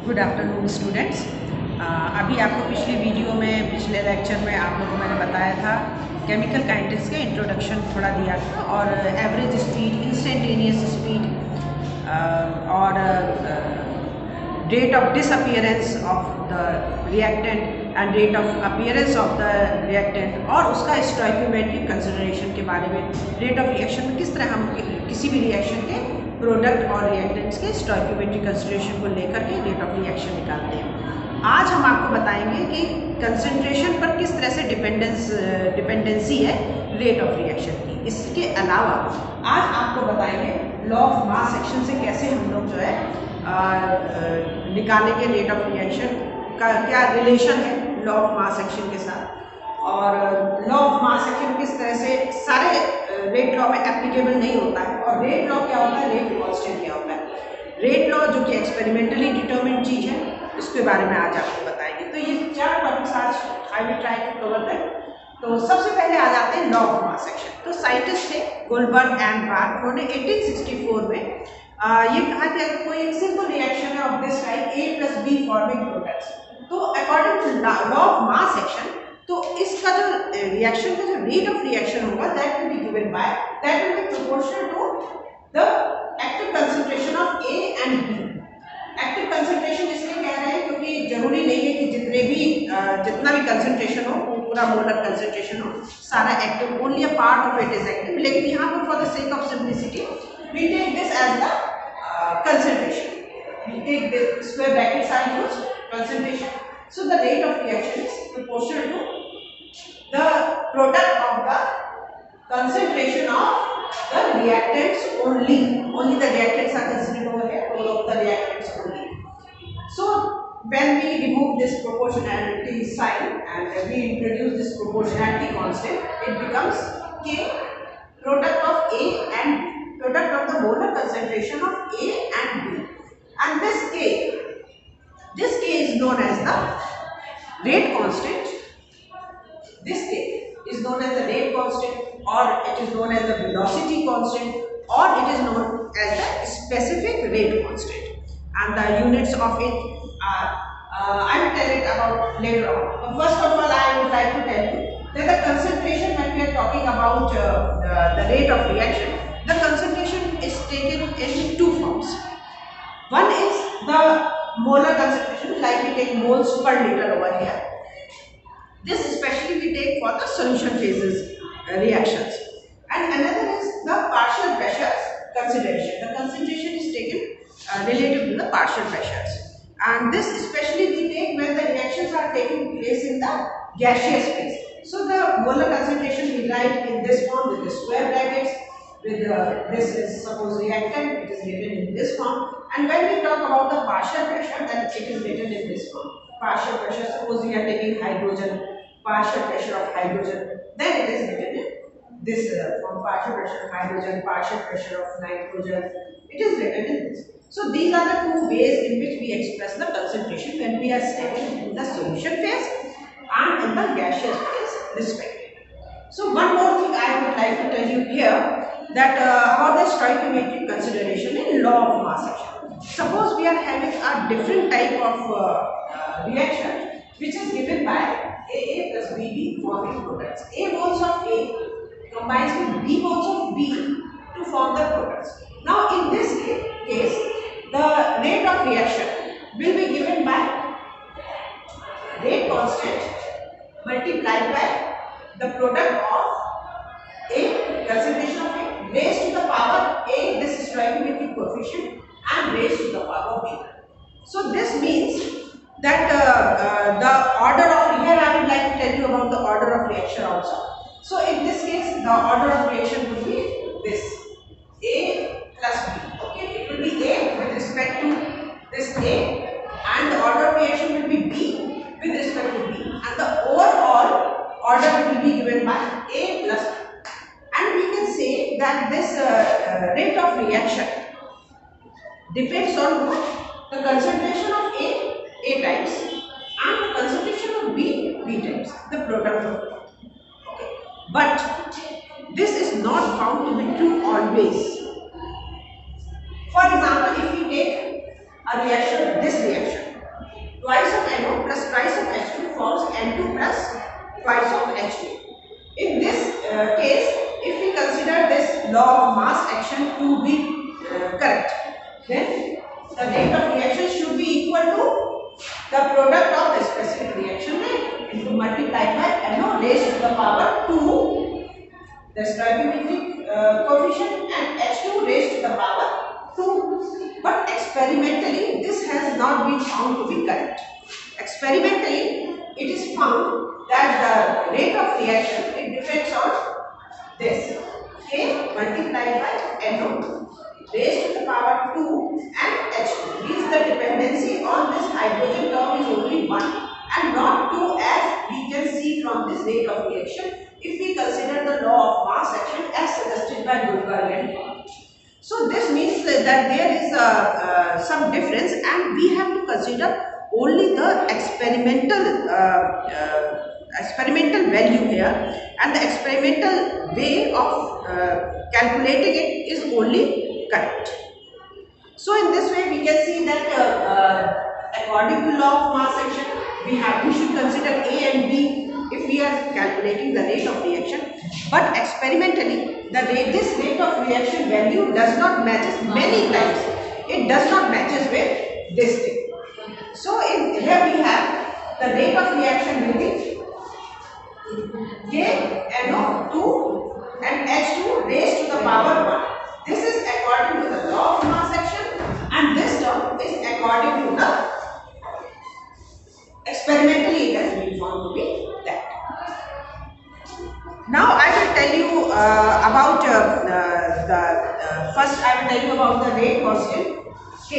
Good afternoon students. अभी आपको पिछले लेक्चर में आप लोगों को मैंने बताया था केमिकल काइनेटिक्स के इंट्रोडक्शन थोड़ा दिया था और एवरेज स्पीड, इंस्टेंटेनियस स्पीड और rate of disappearance of the reactant and rate of appearance of the reactant और उसका स्टोइकियोमेट्रिक कंसिडरेशन के बारे में, रेट ऑफ रिएक्शन में किस तरह हम किसी भी रिएक्शन के प्रोडक्ट और रिएक्टेंट्स के स्टोइकियोमेट्रिक कंसिडरेशन को लेकर के रेट ऑफ रिएक्शन निकालते हैं। आज हम आपको बताएंगे कि कंसंट्रेशन पर किस तरह से डिपेंडेंसी है रेट ऑफ रिएक्शन की। इसके अलावा आज आपको बताएंगे लॉ ऑफ मास सेक्शन से कैसे हम लोग जो है निकालेंगे रेट ऑफ रिएक्शन का क्या रिलेशन है लॉ ऑफ मास सेक्शन के साथ, और लॉ ऑफ मास सेक्शन किस तरह से सारे रेट लॉ में एप्लीकेबल नहीं होता है, और रेट लॉ क्या होता है, रेट कांस्टेंट क्या होता है। रेट लॉ जो कि एक्सपेरिमेंटली डिटरमिन्ड चीज है, उसके बारे में आज आपको बताएंगे। तो ये 4 टॉपिक्स आज I will try to cover that. तो सबसे पहले आ जाते हैं लॉ ऑफ मास सेक्शन। तो साइंटिस्ट थे गोल्डबर्ग एंड बार्क, उन्होंने 1864 में ये कहा कि अगर कोई एक सिंपल रिएक्शन है of this type A + B forming products, तो according to law of mass section, तो इसका जो रिएक्शन का जो रेट ऑफ रिएक्शन होगा that will be given by, that will B proportional to the active concentration of A and B। Active concentration इसलिए कह रहे हैं क्योंकि जरूरी नहीं है कि जितना भी कंसंट्रेशन हो, पूरा मोलर कंसंट्रेशन हो, सारा active, only a part of it is active. लेकिन यहाँ पर for the sake of simplicity we take this as the concentration. We take the square brackets are used, concentration. So the rate of reaction is proportional to the product of the concentration of the reactants only. Only the reactants are considered over here, all of the reactants only. So when we remove this proportionality sign and we introduce this proportionality constant, it becomes K, product of A and B, product of the molar concentration of A and B, and this K is known as the rate constant. This K is known as the rate constant, or it is known as the velocity constant, or it is known as the specific rate constant, and the units of it are I will tell it about later on. But first of all, I would like to tell you that the concentration, when we are talking about the rate of reaction, the concentration is taken in 2 forms. One is the molar concentration, like we take moles per liter over here. This especially we take for the solution phases reactions. And another is the partial pressures consideration. The concentration is taken relative to the partial pressures. And this especially we take when the reactions are taking place in the gaseous phase. So the molar concentration we write in this form with the square brackets. With this is suppose reactant, it is written in this form. And when we talk about the partial pressure, then it is written in this form. Partial pressure, suppose we are taking hydrogen, partial pressure of hydrogen, then it is written in this form. Partial pressure of hydrogen, partial pressure of nitrogen, it is written in this. So these are the 2 ways in which we express the concentration when we are stepping in the solution phase and in the gaseous phase respectively. So one more thing I would like to tell you here, that about the stoichiometric consideration in law of mass section. Suppose we are having a different type of reaction which is given by AA plus BB forming products. A moles of A combines with B moles of B to form the products. Now in this case, the rate of reaction will be given by rate constant multiplied by the product of A, concentration of A, raised to the power A, this is stoichiometric coefficient, and raised to the power B. So this means that the order of, here I would like to tell you about the order of reaction also. So in this case, the order of reaction would be this, A plus B. Okay, it will be A with respect to this A, and the order of reaction will be B with respect to B, and the overall order will be given by A plus B. And we can say that this rate of reaction depends on what? The concentration of A times, and the concentration of B times, the product of it. Okay. But this is not found to be true always. For example, if we take a reaction, this reaction, twice of NO plus twice of H2 forms N2 plus twice of H2. In this case, if we consider this law of mass action to be correct, then the rate of reaction should be equal to the product of the specific reaction rate into multiplied by NO raised to the power 2, the stoichiometric coefficient, and H2 raised to the power 2. But experimentally, this has not been found to be correct. Experimentally, it is found that the rate of reaction, it depends on this K multiplied by NO raised to the power 2 and H2. Means the dependency on this hydrogen term is only 1 and not 2, as we can see from this rate of reaction if we consider the law of mass action as suggested by Goldberg and Paul. So this means that there is some difference, and we have to consider only the experimental value here, and the experimental way of calculating it is only correct. So in this way we can see that according to law of mass action, we should consider A and B if we are calculating the rate of reaction, but experimentally this rate of reaction value does not matches many times. It does not matches with this thing. So here we have the rate of reaction will be K NO2 and H2 raised to the power 1. This is according to the law of mass action, and this term is according to the experimentally it has been found to be that. Now I will tell you about first I will tell you about the rate constant K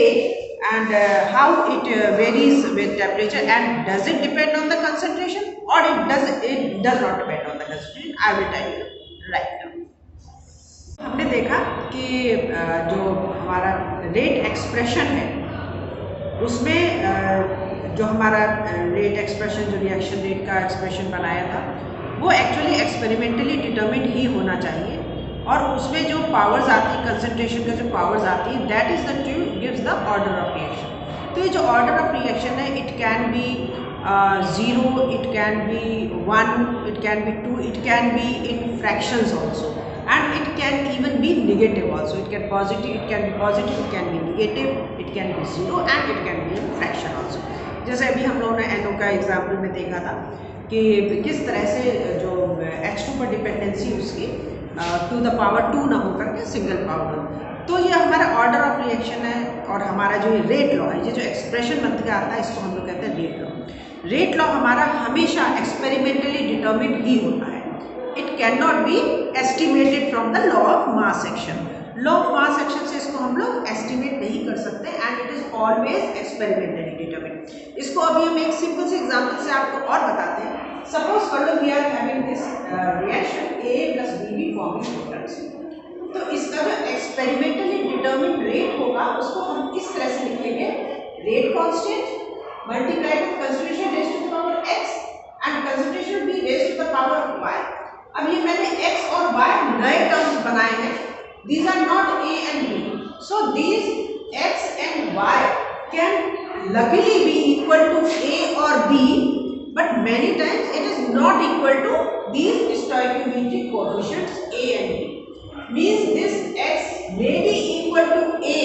and how it varies with temperature, and does it depend on the concentration or it does not depend on the concentration. I will tell you right now. हमने देखा कि जो हमारा rate expression है उसमें जो हमारा rate expression जो रिएक्शन रेट का एक्सप्रेशन बनाया था वो एक्चुअली एक्सपेरिमेंटली डिटर्मिन्ड ही होना चाहिए, और उसमें जो पावर्स आती है कंसंट्रेशन का जो पावर्स आती है that is the two gives the order of reaction. तो ये जो ऑर्डर ऑफ रिएक्शन है it can be 0, it can be 1, it can be 2, it can be in fractions also, and it can even be negative also. It can be positive, it can be negative, it can be 0 and it can be in fraction also. जैसे अभी हम लोगों ने NO का example में देखा था कि किस तरह से जो H2 पर डिपेंडेंसी उसकी टू द पावर 2 ना होकर के सिंगल पावर 1. तो ये हमारा ऑर्डर ऑफ रिएक्शन है, और हमारा जो ये रेट लॉ है, ये जो एक्सप्रेशन बन के आता है इसको हम लोग कहते हैं रेट लॉ. रेट लॉ हमारा हमेशा एक्सपेरिमेंटली डिटर्मिन्ड ही होता है. It cannot be estimated from the law of mass action. Law of mass action से इसको हम लोग estimate नहीं कर सकते, and it is always experimentally determined. इसको अभी हम एक सिंपल से एग्जाम्पल से आपको और बताते हैं. Suppose कर लो we are having this reaction A plus BB forming products. तो इसका जो experimentally determined rate होगा उसको हम इस तरह से लिखेंगे, rate constant multiplied with concentration raised to the power x and concentration B raised to the power y. अब ये मैंने x और y नए टर्म्स बनाए हैं. These are not A and B. So these x and y can luckily be equal to A or B, but many times it is not equal to these stoichiometric coefficients A and B. Means this x may be equal to A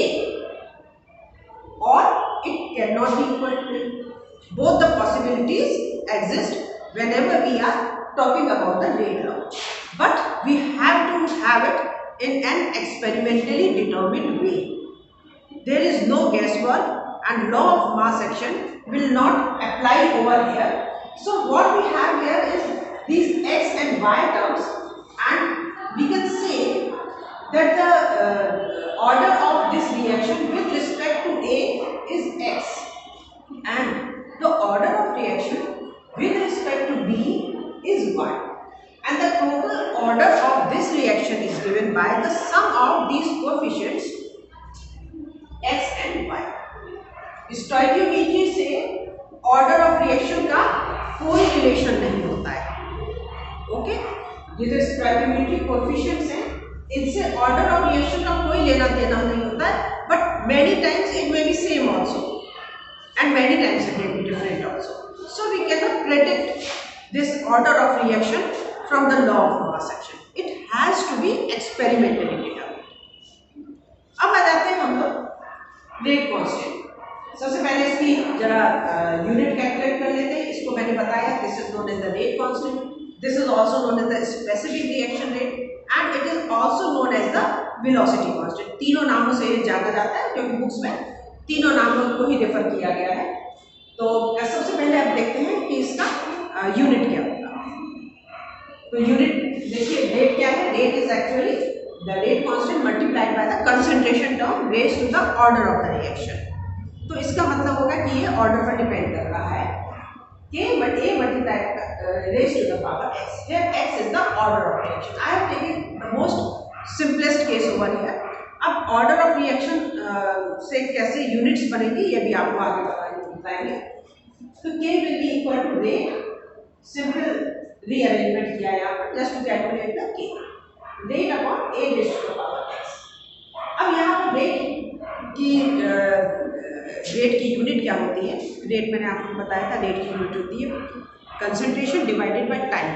or it cannot be equal to A. Both the possibilities exist whenever we are talking about the rate law, but we have to have it in an experimentally determined way. There is no guesswork, and law of mass action will not apply over here. So what we have here is these x and y terms, and we can say that the order of this reaction with respect to A is x, and the order of reaction with respect to B is 1, and the total order of this reaction is given by the sum of these coefficients x and y. Stoichiometry से order of reaction का कोई relation नहीं होता है. Okay, ये जो stoichiometric coefficients हैं इनसे ऑर्डर ऑफ रिएक्शन का कोई लेना देना नहीं होता है, but many times it may be same also. and many times it may be different also. So we cannot predict this order of reaction from the law of mass action. It has to be experimentally determined. अब आ जाते हैं हम लोग rate constant. सबसे पहले इसकी जरा unit calculate कर लेते हैं। इसको मैंने बताया, this is known as the rate constant, this is also known as the specific reaction rate and it is also known as the velocity constant. तीनों नामों से ये जाना जाता है क्योंकि बुक्स में तीनों नामों को ही रेफर किया गया है। तो सबसे पहले आप देखते हैं कि इसका यूनिट क्या होगा। तो यूनिट देखिए, रेट क्या है? Rate is actually the rate constant multiplied by the concentration term raise to the order of the reaction. तो इसका मतलब होगा कि ये ऑर्डर पर डिपेंड कर रहा है कि a multiplied raise to the power x, here x is the order of reaction. I have taken the most simplest case over here. अब ऑर्डर ऑफ रिएक्शन से कैसे यूनिट्स बनेगी ये भी आपको आगे बताएंगे। तो k will be equal to rate, simple rearrangement किया है यहाँ पर just to calculate the k, rate upon a raise to the power x। अब यहाँ पर रेट की यूनिट क्या होती है? रेट मैंने आपको बताया था, रेट की यूनिट होती है concentration divided by time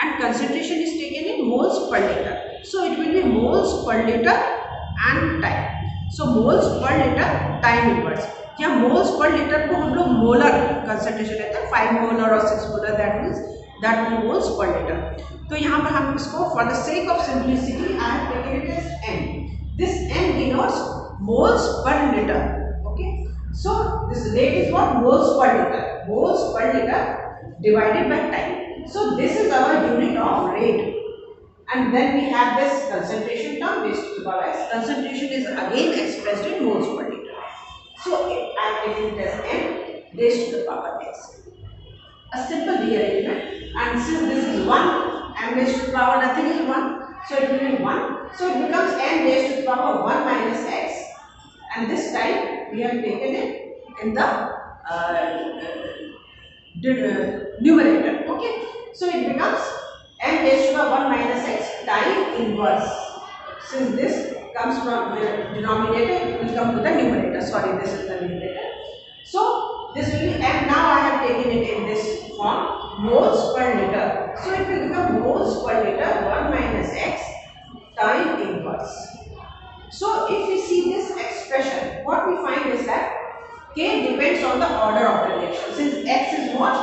and concentration is taken in moles per litre, so it will be moles per litre and time. So moles per litre time inverse, या मोल्स पर लीटर को हम लोग molar concentration लेते हैं, 5 molar और 6 molar, that means that will be moles per litre. तो यहाँ पर हम इसको for the sake of simplicity I have taken it as n, this n denotes moles per litre. Okay, so this rate is what? Moles per liter, moles per liter divided by time. So this is our unit of rate, and then we have this concentration term raised to the power s. Concentration is again expressed in moles per liter, so I am taking it as n raised to the power x. A simple rearrangement, and since this is 1, m raised to the power nothing is 1, so it will be 1, so it becomes n raised to the power 1 minus x, and this time we have taken it in the numerator. Okay, so it becomes n raised to the 1 minus x time inverse. Since this comes from the denominator, it will come to the numerator. Sorry, this is the numerator. So this will be, and now I have taken it in this form, moles per liter. So it will become moles per liter 1 minus x time inverse. So if we see this expression, what we find is that k depends on the order of the reaction. Since x is what?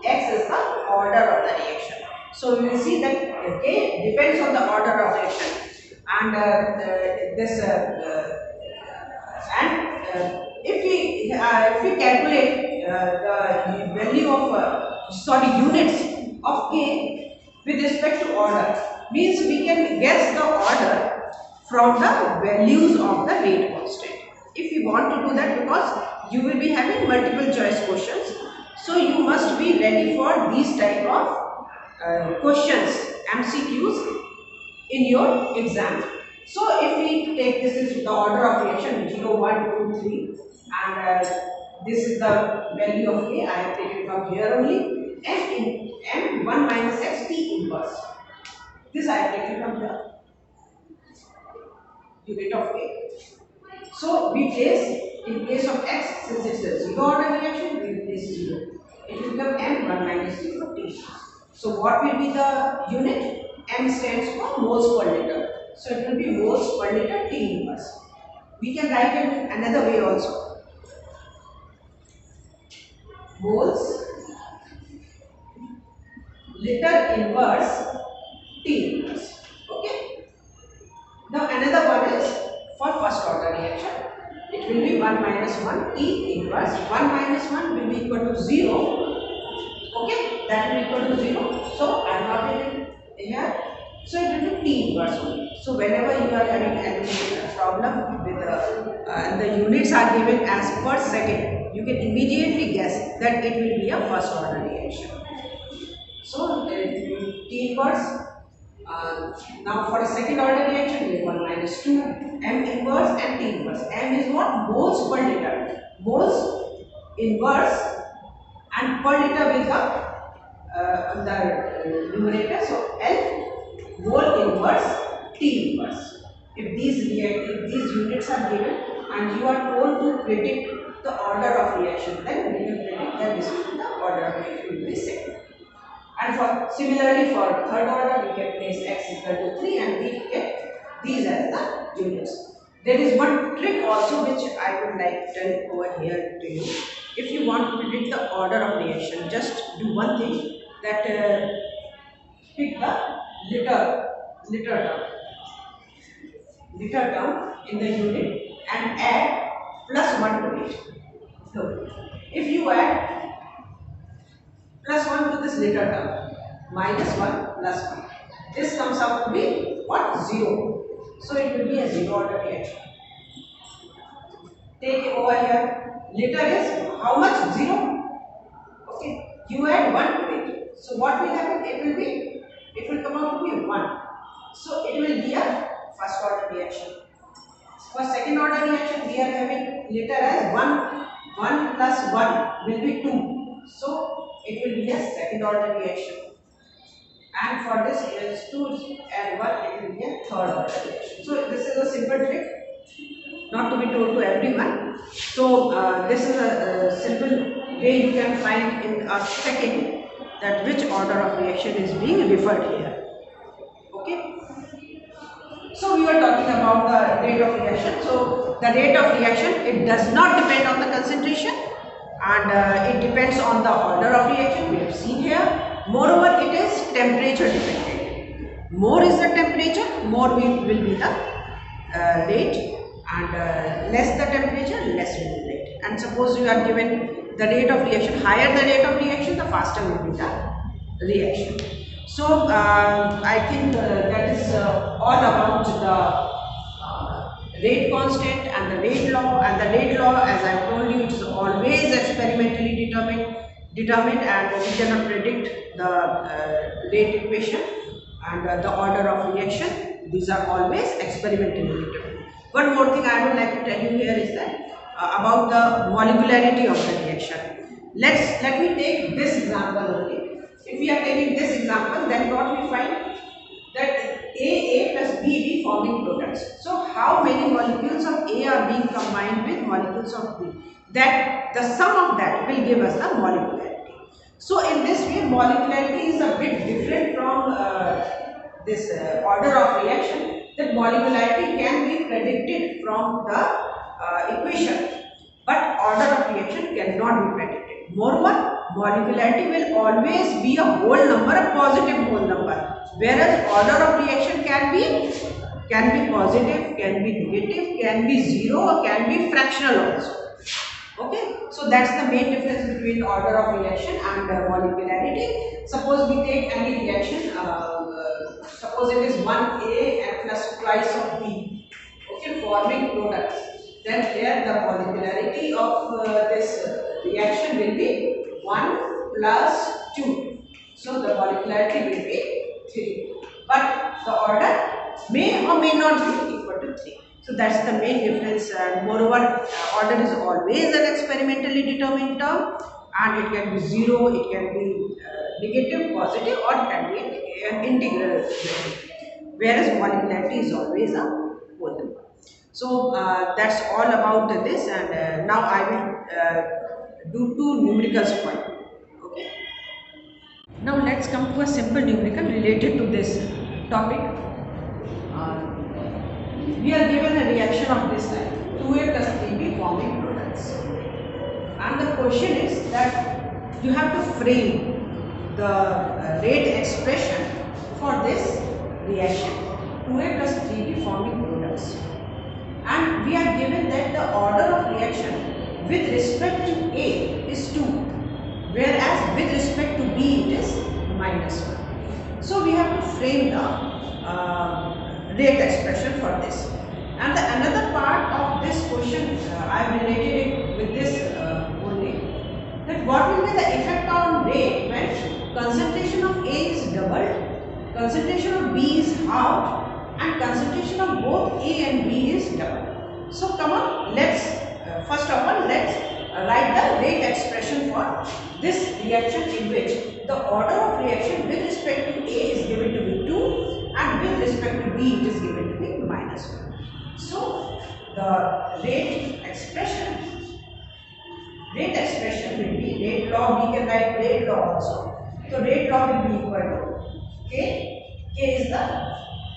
X is the order of the reaction. So we will see that k depends on the order of reaction, and if we calculate the value of units of k with respect to order, means we can guess the order from the values of the rate constant. If you want to do that, because you will be having multiple choice questions, so you must be ready for these type of questions, MCQs in your exam. So if we take this is the order of reaction 0, 1, 2, 3, and this is the value of k, I have taken from here only, m 1 minus x t inverse, this I have taken from here, unit of k. So we place, in case of x, since it's a 0 order reaction, we will place 0. It will become m 1 minus 0 t. So what will be the unit? M stands for moles per liter. So it will be moles per liter t inverse. We can write it another way also. Moles liter inverse t inverse. Okay. Now another one is for first order reaction. It will be 1 minus 1 t inverse. 1 minus 1 will be equal to 0. Okay, that will be equal to 0. So I am not taking here. So it will be t inverse only. So whenever you are having any problem with the units are given as per second, you can immediately guess that it will be a first order reaction. So t inverse. Now for a second order reaction, we have 1 minus 2, m inverse and t inverse. M is what? Moles per liter. Moles inverse and per liter will come the numerator. So L mole inverse t inverse. If these units are given and you are told to predict the order of reaction. Then we can predict that this will be the order of reaction will be second. And for similarly for third order, we can place x equal to 3 and we get these as the units. There is one trick also which I would like to tell over here to you. If you want to predict the order of reaction, just do one thing, that pick the liter term in the unit and add +1 to it. So if you add +1 to this liter term, -1 plus 1, this comes out to be what? 0. So it will be a 0 order reaction. Take it over here. Liter is how much? 0. Okay. You add 1 to it. So what will happen? It will come out to be 1. So it will be a first order reaction. For second order reaction, we are having liter as 1. 1 plus 1 will be 2. So it will be a second order reaction. And for this is 2 and 1, it will be a third order reaction. So this is a simple trick, not to be told to everyone. So this is a simple way you can find in a second that which order of reaction is being referred here. Okay. So we were talking about the rate of reaction. So the rate of reaction, it does not depend on the concentration, and it depends on the order of reaction. We have seen here. Moreover, it is temperature dependent. More is the temperature, more will be the rate, and less the temperature, less will be the rate. And suppose you are given the rate of reaction, higher the rate of reaction, the faster will be the reaction. So I think that is all about the rate constant and the rate law. And the rate law, as I told you, it is always experimentally determined, and we cannot predict the rate equation and the order of reaction. These are always experimentally determined. One more thing I would like to tell you here is that about the molecularity of the reaction. Let me take this example only. If we are taking this example, then what we find that A plus B forming products. So how many molecules of A are being combined with molecules of B? That the sum of that will give us the molecularity. So in this way, molecularity is a bit different from this order of reaction. That molecularity can be predicted from the equation, but order of reaction cannot be predicted. Moreover, molecularity will always be a whole number, a positive whole number, whereas order of reaction can be positive, can be negative, can be 0, or can be fractional also. Okay, so that's the main difference between order of reaction and molecularity. Suppose we take any reaction, suppose it is 1A and plus twice of B, okay, forming products. Then here the molecularity of this reaction will be 1 plus 2. So the molecularity will be 3. But the order may or may not be equal to 3. So that's the main difference. Moreover, order is always an experimentally determined term, and it can be 0, it can be negative, positive, or it can be an integral value. Whereas molecularity is always a whole number. So that's all about this, and now I will do 2 numericals for you. Okay. Now let's come to a simple numerical related to this topic. We are given a reaction of this type, 2A plus 3B forming products, and the question is that you have to frame the rate expression for this reaction, 2A plus 3B forming products. And we are given that the order of reaction with respect to A is 2, whereas with respect to B it is -1. So we have to frame the rate expression for this. And the another part of this question, I have related it with this only, that what will be the effect on rate when concentration of A is doubled, concentration of B is halved, and concentration of both A and B is doubled. So come on, let's first of all let's write the rate expression for this reaction, in which the order of reaction with respect to A is given to be 2 and with respect to B it is given to be -1. So the rate expression rate expression will be rate log. We can write rate log also. So rate log will be equal to k. K is the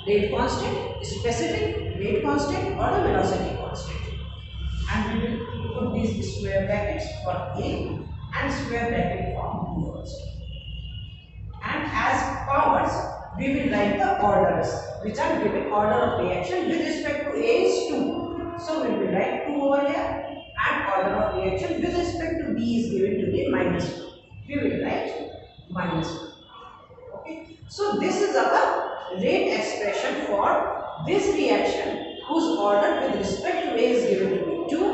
rate constant, specific rate constant or the velocity constant. And we will put these square brackets for A and square bracket for B also. And as powers, we will write the orders which are given. Order of reaction with respect to A is 2. So we will write 2 over here, and order of reaction with respect to B is given to be -1. We will write -1. Okay. So this is our rate expression for this reaction whose order with respect to A is given to be 2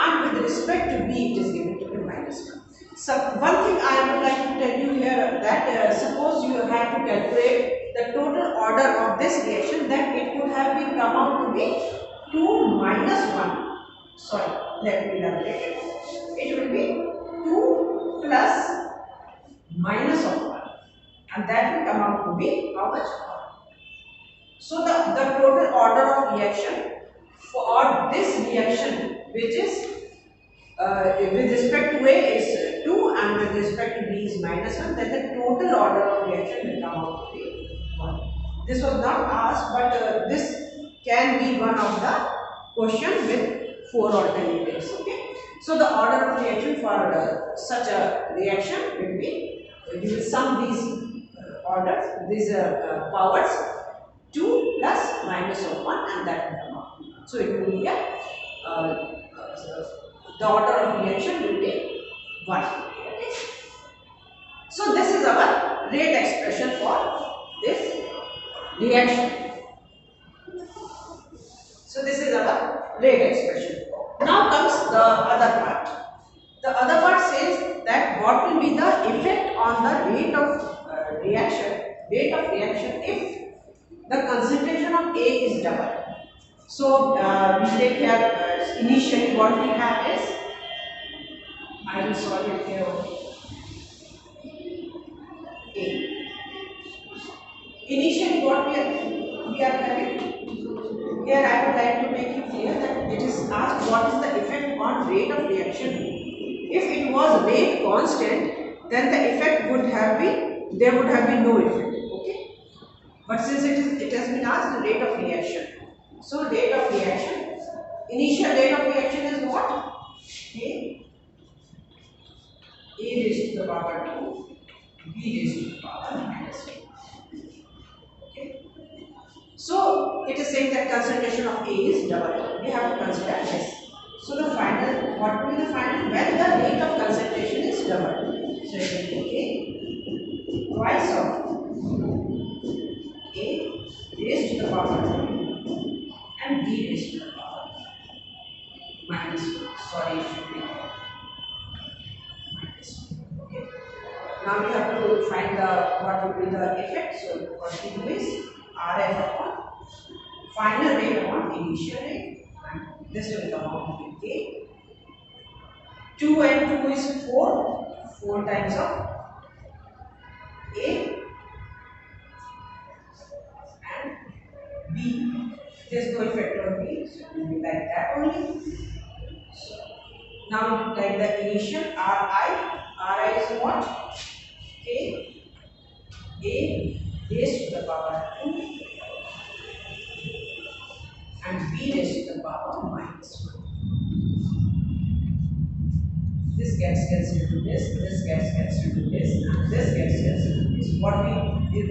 and with respect to B it is given to be -1. So one thing I would like to tell you here that suppose you have to calculate the total order of this reaction, then it could have been come out to be 2 minus 1. Sorry, let me elaborate it. It will be 2 plus minus of 1, and that will come out to be how much? 1. So the total order of reaction for this reaction, which is with respect to A is 2 and with respect to B is -1, then the total order of reaction will come out to be 1. This was not asked, but this can be one of the question with 4 alternatives. Okay. So the order of reaction for such a reaction will be, you will sum these orders, these powers, 2 plus minus of 1, and that will come out. So it will be the order of reaction will be 1. Okay. So this is our rate expression for this reaction. So this is our rate expression. Now comes the other part. The other part says that what will be the effect on the rate of reaction if the concentration of A is double. So we take here initially what we have is, I will solve it here only. A. Initially what we are having here, I would like to make it clear that it is asked what is the effect on rate of reaction. If it was rate constant, then the effect would have been, there would have been no effect. Okay. But since it has been asked the rate of reaction, so rate of reaction, initial rate of reaction is what? A raised to the power 2, B raised to the power -2. Okay. So it is saying that concentration of A is double. We have to consider this. So the final, what will be the final? When the rate of concentration is double. So it will be A twice of A raised to the power 2 and B raised to the power -2. Sorry, it should be -2. Okay. Now we have to find what will be the effect. So what we do is RF upon final rate upon initial rate, and this will come out to be K. 2 and 2 is 4 times of A and B. There is no effect on B, so it will be like that only. So now we like the initial Ri is what? A raised to the power 2 and B raised to the power -1. This gets cancelled to this gets cancelled to this, and this gets cancelled to this.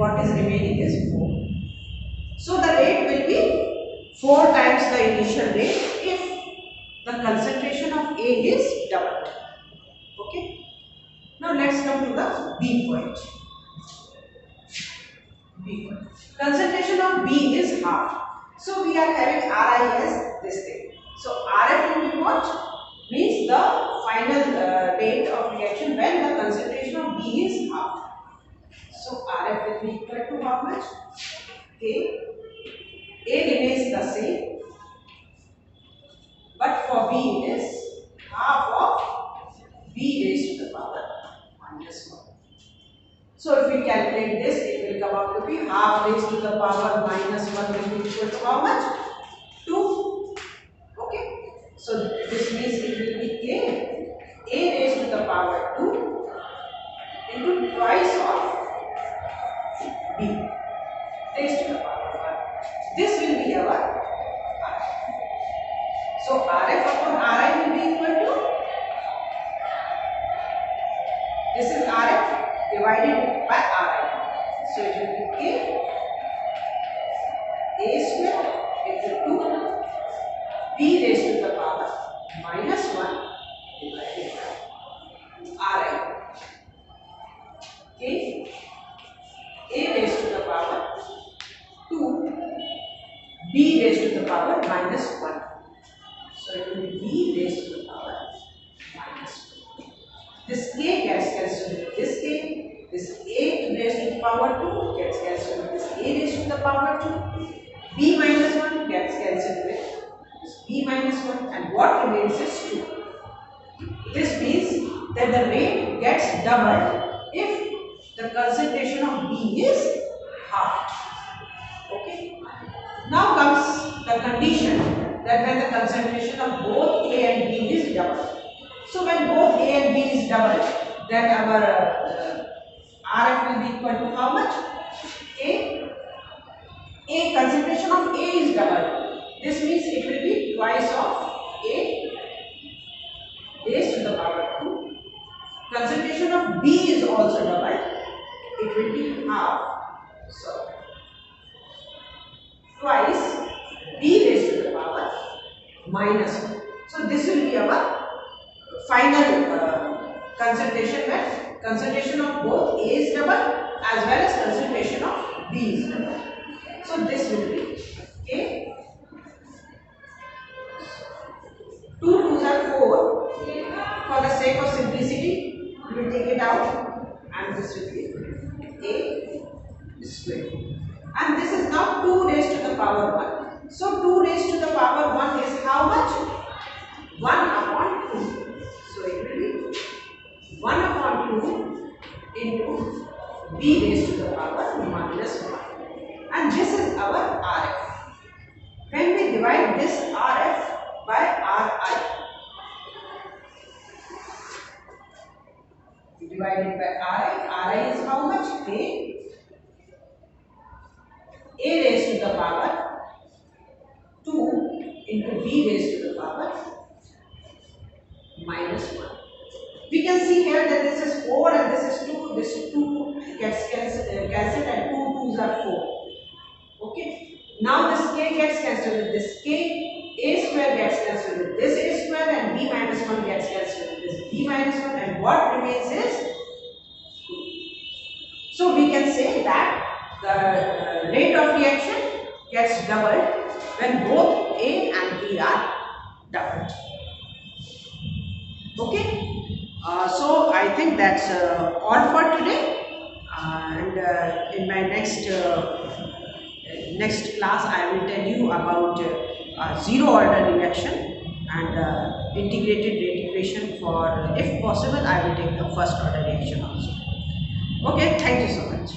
What is remaining is 4. So the rate will be 4 times the initial rate if the concentration of A is doubled. Okay. Now let's come to the B point. Concentration of B is half. So we are having Ri as this thing. So Rf will be what? Means the final rate of reaction when the concentration of B is half. So Rf will be equal to how much? A remains the same, but for B it is half of B raised to the power -1. So if we calculate this, it will come out to be half raised to the power -1 will be equal to how much? 2. Okay. So this means it will be A raised be twice of B raised to the power 1. This will be our RF. So RF upon RI will be equal to, this is RF divided by RI. So it will be K A square equal to B raised to the power minus 1 divided by RI. K A raised to the power 2 B raised to the power minus 1. So it will be B raised to the power minus 1. This K gets cancelled with this K. This A raised to the power 2 gets cancelled with this A raised to the power 2. B minus 1 gets cancelled with this B minus 1, and what remains is 2. This means that the rate gets doubled if the concentration of B is halved. Okay. Now comes the condition that when the concentration of both A and B is doubled. So when both A and B is doubled, then our RF will be equal to how much? A concentration of A is doubled. This means it will be twice of A raised to the power 2. Concentration of B is also doubled. It will be half. So twice B raised to the power minus 1. So this will be our final concentration, when concentration of both A is double as well as concentration of B is double. So this will be K. 2 2s are 4. For the sake of simplicity, we will take it out, and this will be A square. And this is now 2 raised to the power 1. So 2 raised to the power 1 is how much? 1 upon 2. So it will be 1 upon 2 into B raised to the power minus 1. And this is our RF. When we divide this RF by RI, we divide it by RI. RI is how much? A raised to the power 2 into B raised to the power minus 1. We can see here that this is 4 and this is 2. This 2 gets cancelled and 2 2s are 4. Okay. Now this K gets cancelled with this K. A square gets cancelled with this A square, and B minus 1 gets cancelled with this B minus 1, and what remains is 2. So we can say that the rate of reaction gets doubled when both A and B are doubled. Okay. So I think that's all for today, and in my next class I will tell you about zero order reaction and integrated rate equation. For if possible, I will take the first order reaction also. Okay, thank you so much.